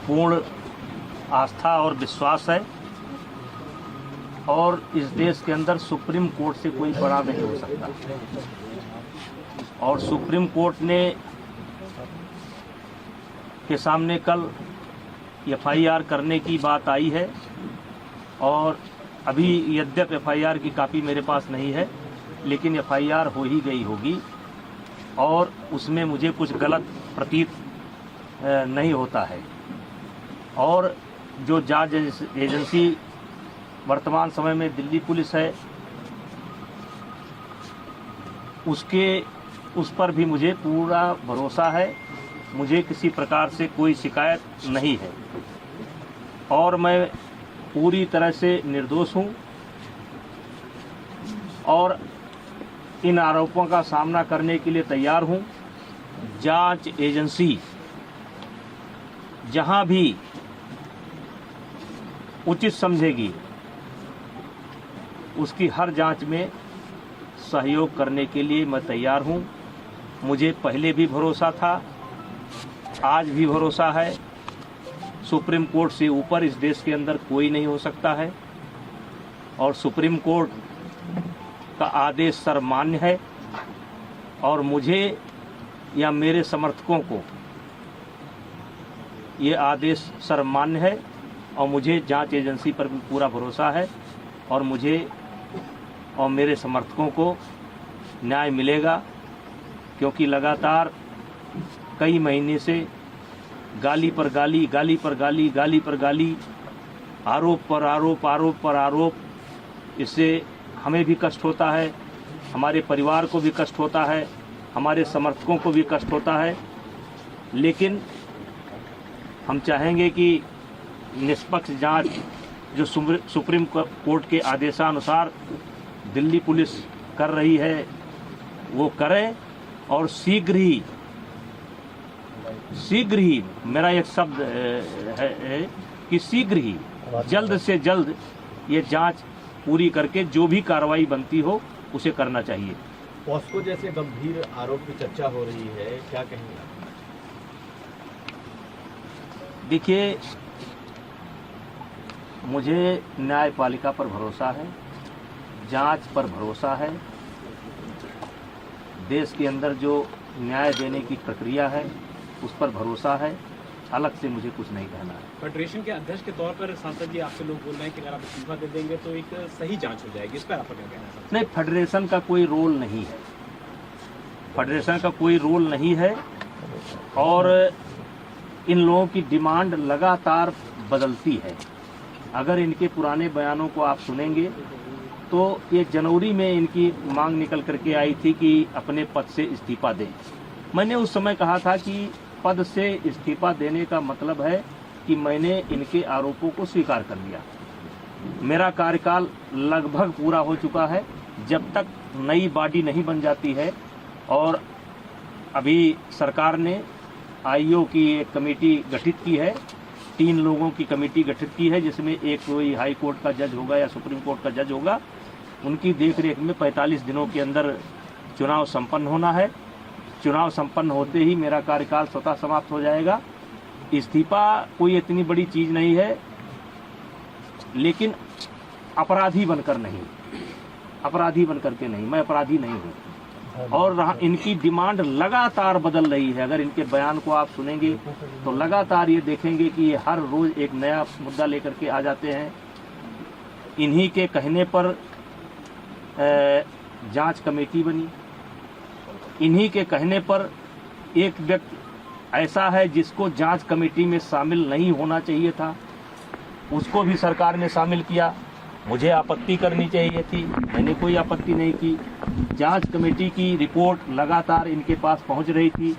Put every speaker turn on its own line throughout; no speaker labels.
पूर्ण आस्था और विश्वास है और इस देश के अंदर सुप्रीम कोर्ट से कोई बड़ा नहीं हो सकता। और सुप्रीम कोर्ट ने के सामने कल एफआईआर करने की बात आई है और अभी यद्यप एफआईआर की कॉपी मेरे पास नहीं है, लेकिन एफआईआर हो ही गई होगी और उसमें मुझे कुछ गलत प्रतीत नहीं होता है। और जो जांच एजेंसी वर्तमान समय में दिल्ली पुलिस है, उस पर भी मुझे पूरा भरोसा है। मुझे किसी प्रकार से कोई शिकायत नहीं है और मैं पूरी तरह से निर्दोष हूं और इन आरोपों का सामना करने के लिए तैयार हूं। जांच एजेंसी जहां भी उचित समझेगी उसकी हर जांच में सहयोग करने के लिए मैं तैयार हूं। मुझे पहले भी भरोसा था, आज भी भरोसा है। सुप्रीम कोर्ट से ऊपर इस देश के अंदर कोई नहीं हो सकता है और सुप्रीम कोर्ट का आदेश सर्वमान्य है और मुझे या मेरे समर्थकों को ये आदेश सर्वमान्य है और मुझे जांच एजेंसी पर भी पूरा भरोसा है और मुझे और मेरे समर्थकों को न्याय मिलेगा, क्योंकि लगातार कई महीने से गाली पर गाली, गाली पर गाली, गाली पर गाली, आरोप पर आरोप, आरोप पर आरोप, इससे हमें भी कष्ट होता है, हमारे परिवार को भी कष्ट होता है, हमारे समर्थकों को भी कष्ट होता है। लेकिन हम चाहेंगे कि निष्पक्ष जांच जो सुप्रीम कोर्ट के आदेशानुसार दिल्ली पुलिस कर रही है वो करे और शीघ्र ही मेरा एक शब्द है कि शीघ्र ही जल्द से जल्द ये जांच पूरी करके जो भी कार्रवाई बनती हो उसे करना चाहिए।
पॉस्को जैसे गंभीर आरोप की चर्चा हो रही है, क्या कहेंगे?
देखिए, मुझे न्यायपालिका पर भरोसा है, जांच पर भरोसा है। देश के अंदर जो न्याय देने की प्रक्रिया है उस पर भरोसा है। अलग से मुझे कुछ नहीं कहना है।
फेडरेशन के अध्यक्ष के तौर पर सांसद जी आपसे लोग बोल रहे हैं कि अगर आप इस्तीफा दे देंगे तो एक सही जांच हो जाएगी, इस पर आपका क्या कहना है?
नहीं, फेडरेशन का कोई रोल नहीं है, फेडरेशन का कोई रोल नहीं है और इन लोगों की डिमांड लगातार बदलती है। अगर इनके पुराने बयानों को आप सुनेंगे तो ये जनवरी में इनकी मांग निकल करके आई थी कि अपने पद से इस्तीफा दें। मैंने उस समय कहा था कि पद से इस्तीफा देने का मतलब है कि मैंने इनके आरोपों को स्वीकार कर लिया। मेरा कार्यकाल लगभग पूरा हो चुका है। जब तक नई बॉडी नहीं बन जाती है और अभी सरकार ने आईओ की एक कमेटी गठित की है, 3 लोगों की कमेटी गठित की है, जिसमें एक कोई हाई कोर्ट का जज होगा या सुप्रीम कोर्ट का जज होगा। उनकी देखरेख में 45 दिनों के अंदर चुनाव संपन्न होना है। चुनाव संपन्न होते ही मेरा कार्यकाल स्वतः समाप्त हो जाएगा। इस्तीफा कोई इतनी बड़ी चीज नहीं है, लेकिन अपराधी बनकर नहीं, अपराधी बनकर के नहीं, मैं अपराधी नहीं हूँ। और इनकी डिमांड लगातार बदल रही है। अगर इनके बयान को आप सुनेंगे तो लगातार ये देखेंगे कि ये हर रोज एक नया मुद्दा लेकर के आ जाते हैं। इन्हीं के कहने पर जांच कमेटी बनी, इन्हीं के कहने पर एक व्यक्ति ऐसा है जिसको जांच कमेटी में शामिल नहीं होना चाहिए था, उसको भी सरकार ने शामिल किया। मुझे आपत्ति करनी चाहिए थी, मैंने कोई आपत्ति नहीं की। जांच कमेटी की रिपोर्ट लगातार इनके पास पहुंच रही थी।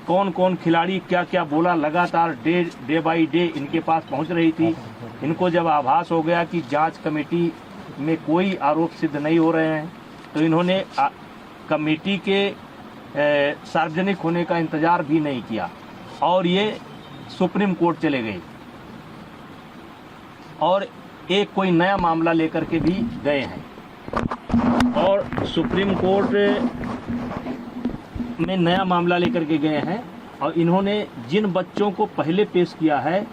कौन कौन खिलाड़ी क्या क्या बोला, लगातार डे बाय डे इनके पास पहुंच रही थी। इनको जब आभास हो गया कि जांच कमेटी में कोई आरोप सिद्ध नहीं हो रहे हैं तो इन्होंने कमेटी के सार्वजनिक होने का इंतजार भी नहीं किया और ये सुप्रीम कोर्ट चले गए और एक कोई नया मामला लेकर के भी गए हैं और सुप्रीम कोर्ट में नया मामला लेकर के गए हैं और इन्होंने जिन बच्चों को पहले पेश किया है,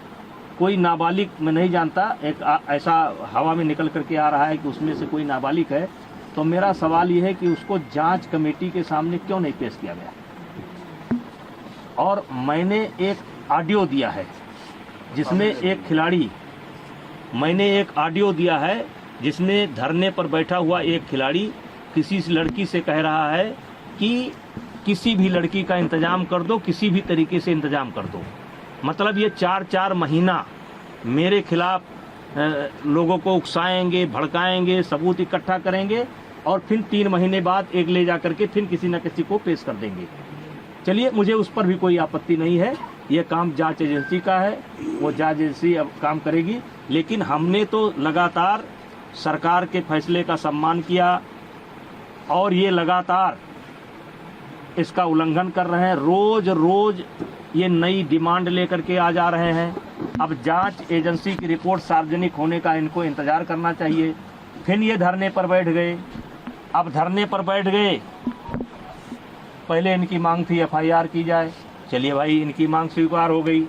कोई नाबालिग मैं नहीं जानता, एक ऐसा हवा में निकल करके आ रहा है कि उसमें से कोई नाबालिग है, तो मेरा सवाल ये है कि उसको जांच कमेटी के सामने क्यों नहीं पेश किया गया। और मैंने एक ऑडियो दिया है जिसमें एक खिलाड़ी, मैंने एक ऑडियो दिया है जिसमें धरने पर बैठा हुआ एक खिलाड़ी किसी लड़की से कह रहा है कि किसी भी लड़की का इंतजाम कर दो, किसी भी तरीके से इंतजाम कर दो। मतलब ये 4-4 महीना मेरे खिलाफ लोगों को उकसाएंगे, भड़काएंगे, सबूत इकट्ठा करेंगे और फिर 3 महीने बाद एक ले जा करके फिर किसी न किसी को पेश कर देंगे। चलिए, मुझे उस पर भी कोई आपत्ति नहीं है, ये काम जांच एजेंसी का है, वो जांच एजेंसी अब काम करेगी। लेकिन हमने तो लगातार सरकार के फैसले का सम्मान किया और ये लगातार इसका उल्लंघन कर रहे हैं। रोज रोज ये नई डिमांड लेकर के आ जा रहे हैं। अब जांच एजेंसी की रिपोर्ट सार्वजनिक होने का इनको इंतजार करना चाहिए। फिर ये धरने पर बैठ गए। अब धरने पर बैठ गए, पहले इनकी मांग थी एफआईआर की जाए। चलिए भाई, इनकी मांग स्वीकार हो गई,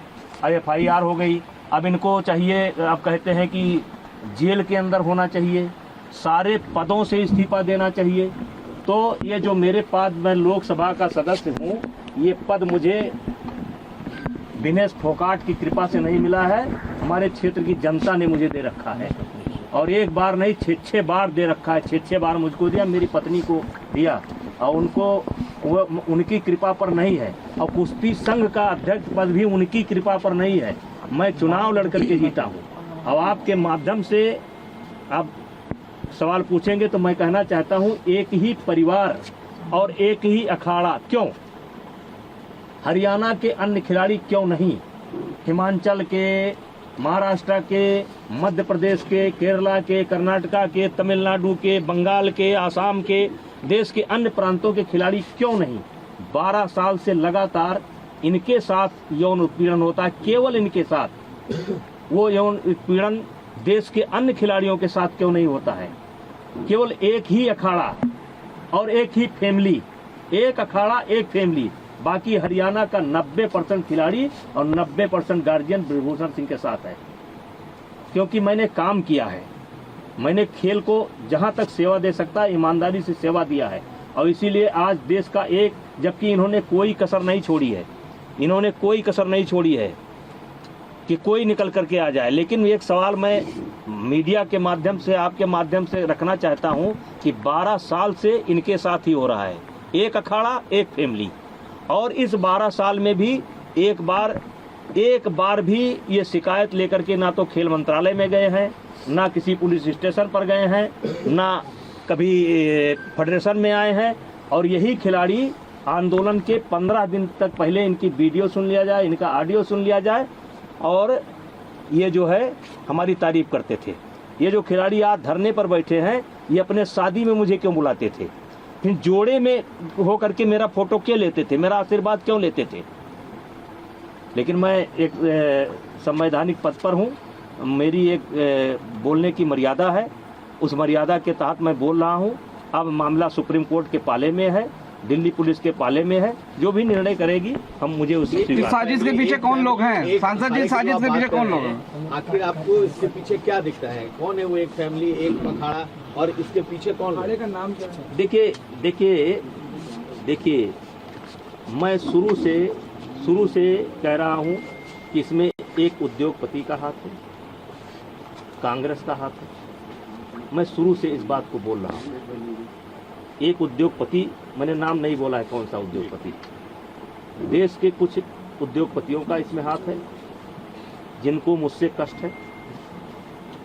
अब एफआईआर हो गई। अब इनको चाहिए, अब कहते हैं कि जेल के अंदर होना चाहिए, सारे पदों से इस्तीफा देना चाहिए। तो ये जो मेरे पास, मैं लोकसभा का सदस्य हूँ, ये पद मुझे दिनेश फोगाट की कृपा से नहीं मिला है, हमारे क्षेत्र की जनता ने मुझे दे रखा है। और एक बार नहीं, 6 बार दे रखा है। 6 बार मुझको दिया, मेरी पत्नी को दिया, और उनको उनकी कृपा पर नहीं है। और कुश्ती संघ का अध्यक्ष पद भी उनकी कृपा पर नहीं है। मैं चुनाव लड़कर के जीता हूँ। अब आपके माध्यम से आप सवाल पूछेंगे तो मैं कहना चाहता हूँ, एक ही परिवार और एक ही अखाड़ा क्यों? हरियाणा के अन्य खिलाड़ी क्यों नहीं? हिमाचल के, महाराष्ट्र के, मध्य प्रदेश के, केरला के, कर्नाटका के, तमिलनाडु के, बंगाल के, आसाम के, देश के अन्य प्रांतों के खिलाड़ी क्यों नहीं? 12 साल से लगातार इनके साथ यौन उत्पीड़न होता है, केवल इनके साथ। वो यौन उत्पीड़न देश के अन्य खिलाड़ियों के साथ क्यों नहीं होता है? केवल एक ही अखाड़ा और एक ही फैमिली, एक अखाड़ा एक फैमिली। बाकी हरियाणा का 90% खिलाड़ी और 90% गार्जियन ब्रिजभूषण सिंह के साथ है। क्योंकि मैंने काम किया है, मैंने खेल को जहां तक सेवा दे सकता है ईमानदारी से सेवा दिया है। और इसीलिए आज देश का एक, जबकि इन्होंने कोई कसर नहीं छोड़ी है, इन्होंने कोई कसर नहीं छोड़ी है कि कोई निकल करके आ जाए। लेकिन एक सवाल मैं मीडिया के माध्यम से, आपके माध्यम से रखना चाहता हूं कि 12 साल से इनके साथ ही हो रहा है, एक अखाड़ा एक फैमिली। और इस 12 साल में भी एक बार भी ये शिकायत लेकर के ना तो खेल मंत्रालय में गए हैं, ना किसी पुलिस स्टेशन पर गए हैं, ना कभी फेडरेशन में आए हैं। और यही खिलाड़ी आंदोलन के 15 दिन तक पहले इनकी वीडियो सुन लिया जाए, इनका ऑडियो सुन लिया जाए, और ये जो है हमारी तारीफ करते थे। ये जो खिलाड़ी आज धरने पर बैठे हैं, ये अपने शादी में मुझे क्यों बुलाते थे? फिर जोड़े में होकर के मेरा फोटो क्यों लेते थे, मेरा आशीर्वाद क्यों लेते थे? लेकिन मैं एक संवैधानिक पद पर हूँ, मेरी एक बोलने की मर्यादा है, उस मर्यादा के तहत मैं बोल रहा हूँ। अब मामला सुप्रीम कोर्ट के पाले में है, दिल्ली पुलिस के पाले में है, जो भी निर्णय करेगी हम मुझे उसे
इस साजिश के पीछे कौन लोग हैं? सांसद जी, साजिश के पीछे कौन लोग हैं?
आखिर आपको इसके पीछे क्या दिखता है? कौन है वो एक फैमिली, एक अखाड़ा, और इसके पीछे कौन लोग? का नाम क्या है?
देखिए, मैं शुरू से कह रहा हूँ कि इसमें एक उद्योगपति का हाथ है, कांग्रेस का हाथ है। मैं शुरू से इस बात को बोल रहा हूँ। एक उद्योगपति, मैंने नाम नहीं बोला है कौन सा उद्योगपति, देश के कुछ उद्योगपतियों का इसमें हाथ है जिनको मुझसे कष्ट है,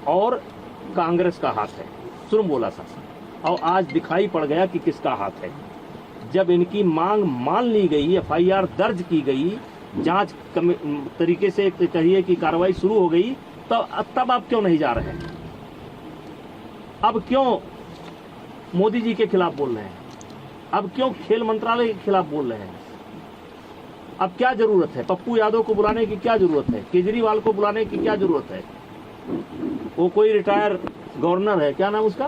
और कांग्रेस का हाथ है। शुरू बोला था, और आज दिखाई पड़ गया कि किसका हाथ है। जब इनकी मांग मान ली गई, एफआईआर दर्ज की गई, जांच तरीके से कहिए कि कार्रवाई शुरू हो गई, तब आप क्यों नहीं जा रहे हैं? अब क्यों मोदी जी के खिलाफ बोल रहे हैं? अब क्यों खेल मंत्रालय के खिलाफ बोल रहे हैं? अब क्या जरूरत है? पप्पू यादव को बुलाने की क्या जरूरत है? केजरीवाल को बुलाने की क्या जरूरत है? वो कोई रिटायर गवर्नर है, क्या नाम उसका,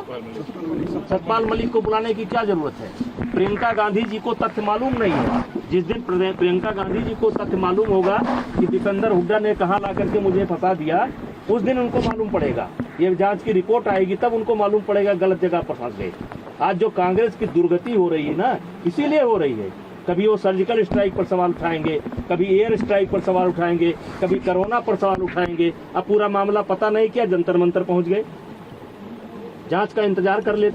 सतपाल मलिक को बुलाने की क्या जरूरत है? प्रियंका गांधी जी को तथ्य मालूम नहीं है। जिस दिन प्रियंका गांधी जी को तथ्य मालूम होगा कि दीपेंद्र हुड्डा ने कहाँ ला करके मुझे फंसा दिया, उस दिन उनको मालूम पड़ेगा। ये जांच की रिपोर्ट आएगी तब उनको मालूम पड़ेगा गलत जगह पर फंस गए। आज जो कांग्रेस की दुर्गति हो रही है ना, इसीलिए हो रही है। कभी वो सर्जिकल स्ट्राइक पर सवाल उठाएंगे, कभी एयर स्ट्राइक पर सवाल उठाएंगे, कभी कोरोना पर सवाल उठाएंगे। अब पूरा मामला पता नहीं क्या जंतर मंतर पहुंच गए। जांच का इंतजार कर लेते।